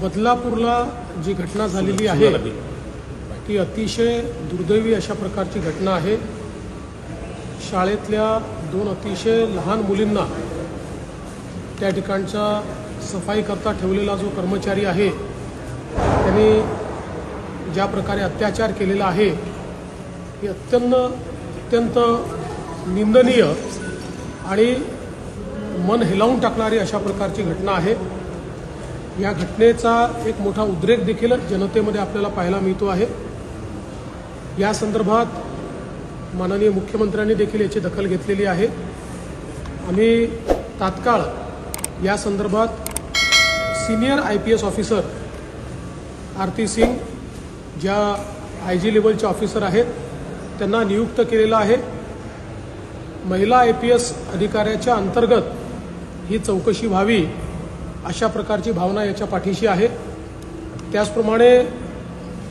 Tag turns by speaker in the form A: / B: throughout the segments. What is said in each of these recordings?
A: बदलापूरला जी घटना झालेली आहे ती अतिशय दुर्दैवी अशा प्रकारची घटना आहे। शाळेतल्या 2 अतिशय लहान मुलींना त्या ठिकाणचा सफाई करता ठेवलेला जो कर्मचारी आहे त्यांनी ज्या प्रकारे अत्याचार केलेला आहे ही अत्यंत निंदनीय आणि मन हिलावून टाकणारी अशा प्रकारची घटना आहे। या घटनेचा एक मोठा उद्रेक देखील जनतेमध्ये आपल्याला पाहायला मिळतो आहे। या संदर्भात माननीय मुख्यमंत्र्यांनी देखील याची दखल घेतलेली आहे। आम्ही तात्काळ या संदर्भात सिनियर IPS ऑफिसर आरती सिंग ज्या IG लेवलचे ऑफिसर आहेत त्यांना नियुक्त केलेला आहे। महिला IPS अधिकाऱ्याच्या अंतर्गत ही चौकशी व्हावी अशा प्रकारची भावना याच्या पाठीशी आहे। त्याचप्रमाणे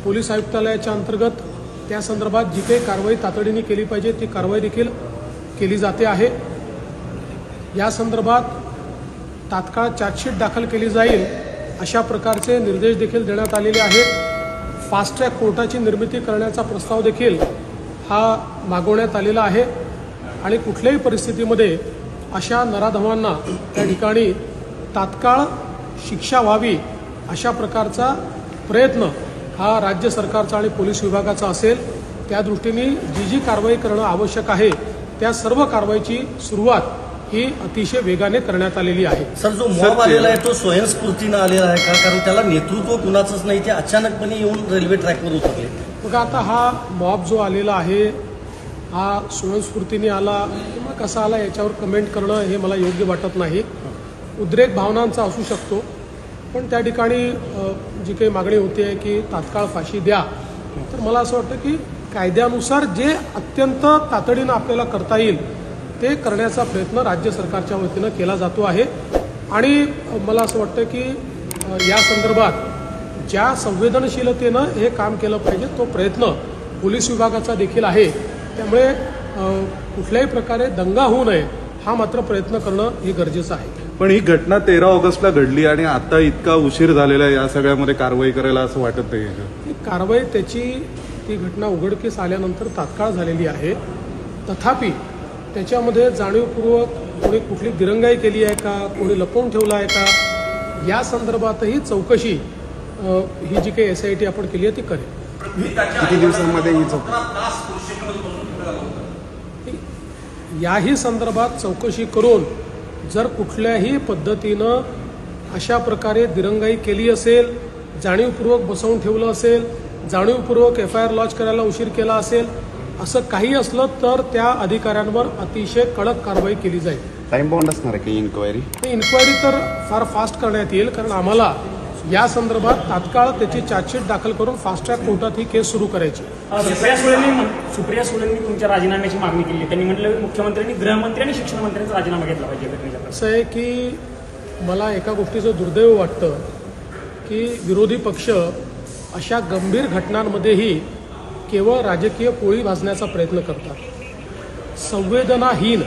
A: पोलीस आयुक्तालयाच्या अंतर्गत त्या संदर्भात जी काही कारवाई तातडीने केली पाहिजे ती कारवाई देखील केली जाते आहे। या संदर्भात तात्काळ चार्जशीट दाखल केली जाईल अशा प्रकारचे निर्देश देखील देण्यात आलेले आहेत। फास्ट ट्रॅक कोर्टाची निर्मिती करण्याचा प्रस्ताव देखील हा मागवण्यात आलेला आहे आणि कुठल्याही परिस्थितीमध्ये अशा नराधमांना त्या ठिकाणी तात्काळ शिक्षा व्हावी अशा प्रकारचा प्रयत्न हा राज्य सरकारचा आणि पोलीस विभागाचा असेल। त्या दृष्टीने जी कारवाई करणं आवश्यक आहे त्या सर्व कारवाईची सुरुवात ही अतिशय वेगाने करण्यात आलेली आहे।
B: सर, जो मॉब आलेला आहे तो स्वयंस्फूर्तीनं आलेला आहे का? कारण त्याला नेतृत्व कुणाचंच नाही, ते अचानकपणे येऊन रेल्वे ट्रॅकवर उतरले।
A: बघा, आता हा मॉब जो आलेला आहे हा स्वयंस्फूर्तीने आला किंवा कसा आला याच्यावर कमेंट करणं हे मला योग्य वाटत नाही। उद्रेक भावनांचा असू शकतो, पण त्या ठिकाणी जी काही मागणी होती आहे की तात्काळ फाशी द्या, तर मला असं वाटतं की कायद्यानुसार जे अत्यंत तातडीनं आपल्याला करता येईल ते करण्याचा प्रयत्न राज्य सरकारच्या वतीनं केला जातो आहे। आणि मला असं वाटतं की या संदर्भात ज्या संवेदनशीलतेनं हे काम केलं पाहिजे तो प्रयत्न पोलीस विभागाचा देखील आहे। त्यामुळे कुठल्याही प्रकारे दंगा होऊ नये हा मात्र प्रयत्न करणं हे गरजेचं आहे।
C: पण ही घटना 13 ऑगस्टला घडली आणि आता इतका उशीर झालेला आहे या सगळ्यामध्ये कारवाई करायला असं वाटत नाही आहे?
A: कारवाई ती घटना उघडकीस आल्यानंतर तात्काळ झालेली आहे। तथापि त्याच्यामध्ये जाणीवपूर्वक कोणी कुठली दिरंगाई केली आहे का, कोणी लपवून ठेवलं आहे का, या संदर्भातही चौकशी ही जी काही SIT आपण केली आहे ती करेल।
C: किती दिवसांमध्ये ही
A: याही संदर्भात चौकशी करून जर कुठल्याही पद्धतीनं अशा प्रकारे दिरंगाई केली असेल, जाणीवपूर्वक बसवून ठेवलं असेल, जाणीवपूर्वक FIR लॉन्च करायला उशीर केला असेल, असं काही असलं तर त्या अधिकाऱ्यांवर अतिशय कडक कारवाई केली जाईल।
C: टाइम बाउंड असणार आहे की
A: इन्क्वायरी तर फार फास्ट करण्यात येईल, कारण आम्हाला या संदर्भात तात्काळ त्याची चार्जशीट दाखल करून फास्ट ट्रॅक कोर्टात ही केस सुरू करायची।
D: सुप्रिया सुळेंनी तुमच्या राजीनाम्याची मागणी केली। त्यांनी म्हटलं मुख्यमंत्र्यांनी, गृहमंत्री आणि शिक्षण मंत्र्यांचा राजीनामा घेतला पाहिजे।
A: असं आहे की मला एका गोष्टीचं दुर्दैव वाटतं की विरोधी पक्ष अशा गंभीर घटनांमध्येही केवळ राजकीय पोळी भाजण्याचा प्रयत्न करतात। संवेदनाहीन,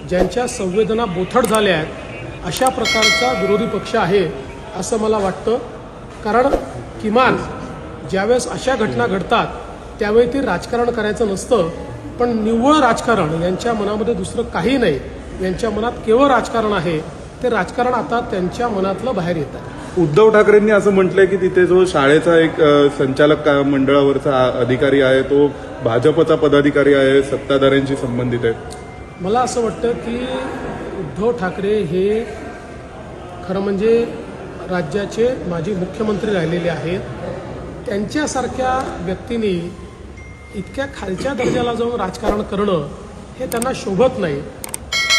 A: ज्यांच्या संवेदना बोथट झाल्या आहेत अशा प्रकारचा विरोधी पक्ष आहे असं मला वाटतं। कारण किमान ज्यावेळेस अशा घटना घडतात त्यावेळी ते राजकारण करायचं नसतं, पण निव्वळ राजकारण, यांच्या मनामध्ये दुसरं काही नाही, यांच्या मनात केवळ राजकारण आहे। ते राजकारण आता त्यांच्या मनातलं बाहेर येत आहे।
C: उद्धव ठाकरेंनी असं म्हटलंय की तिथे जो शाळेचा एक संचालक मंडळावरचा अधिकारी आहे तो भाजपचा पदाधिकारी आहे, सत्ताधाऱ्यांशी संबंधित आहे।
A: मला असं वाटतं की उद्धव ठाकरे हे खरं म्हणजे राज्याचे माजी मुख्यमंत्री राहिलेले आहेत। त्यांच्यासारख्या व्यक्तींनी इतक्या खालच्या दर्जाला जाऊन राजकारण करणं हे त्यांना शोभत नाही।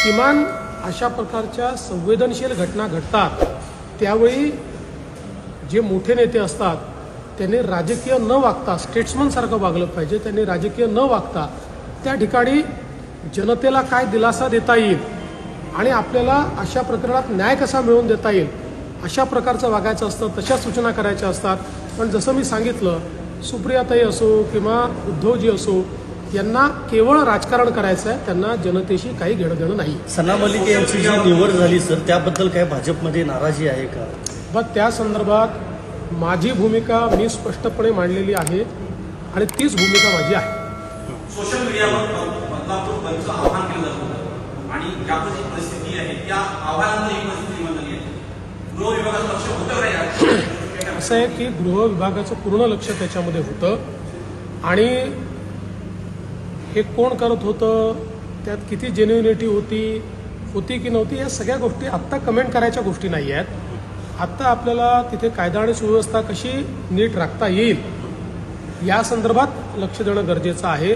A: किमान अशा प्रकारच्या संवेदनशील घटना घडतात त्यावेळी जे मोठे नेते असतात त्यांनी राजकीय न वागता स्टेट्समनसारखं वागलं पाहिजे। त्यांनी राजकीय न वागता त्या ठिकाणी जनतेला काय दिलासा देता येईल आणि आपल्याला अशा प्रकरणात न्याय कसा मिळवून देता येईल अशा प्रकारचं वागायचं असतं, तशा सूचना करायच्या असतात। पण जसं मी सांगितलं, सुप्रियाताई असो किंवा उद्धवजी असो, यांना केवळ राजकारण करायचं आहे, त्यांना जनतेशी काही घेणं देणं नाही।
B: सना मलिक यांची जी निवड झाली सर, त्याबद्दल काय भाजपमध्ये नाराजी आहे का?
A: पण त्या संदर्भात माझी भूमिका मी स्पष्टपणे मांडलेली आहे आणि तीच भूमिका माझी आहे.
E: सोशल मीडियावर बदलापूर बंदचं आव्हान केलं जात होतं आणि ज्या परिस्थिती आहे त्या आव्हानांतर ही परिस्थिती निर्माण झाली आहे. गृह विभागाचं लक्ष होतं का यात?
A: असं आहे की गृह विभागाचं पूर्ण लक्ष त्याच्यामध्ये होतं आणि हे कोण करत होतं, त्यात किती जेन्युनिटी होती की नव्हती, या सगळ्या गोष्टी आत्ता कमेंट करायच्या गोष्टी नाही आहेत. आत्ता आपल्याला तिथे कायदा आणि सुव्यवस्था कशी नीट राखता येईल या संदर्भात लक्ष देणं गरजेचं आहे.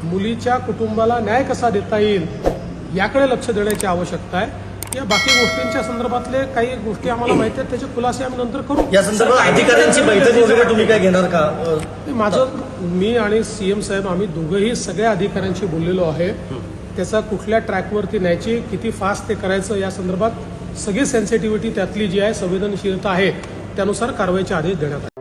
A: मुलीच्या कुटुंबाला न्याय कसा देता येईल याकडे लक्ष देण्याची आवश्यकता आहे. या बाकी गोष्टींच्या संदर्भातले काही गोष्टी आम्हाला माहिती आहेत, त्याचे खुलासे आम्ही नंतर करू.
B: या संदर्भात अधिकाऱ्यांची बैठक वगैरे तुम्ही काय घेणार का?
A: मी आणि सीएम साहेब आम्ही दोघंही सगळ्या अधिकाऱ्यांशी बोललेलो आहे. त्याचा कुठल्या ट्रॅकवरती न्यायची, किती फास्ट ते करायचं या संदर्भात सगळी सेन्सिटिव्हिटी त्यातली जी आहे, संवेदनशीलता आहे, त्यानुसार कारवाईचे आदेश देण्यात आले.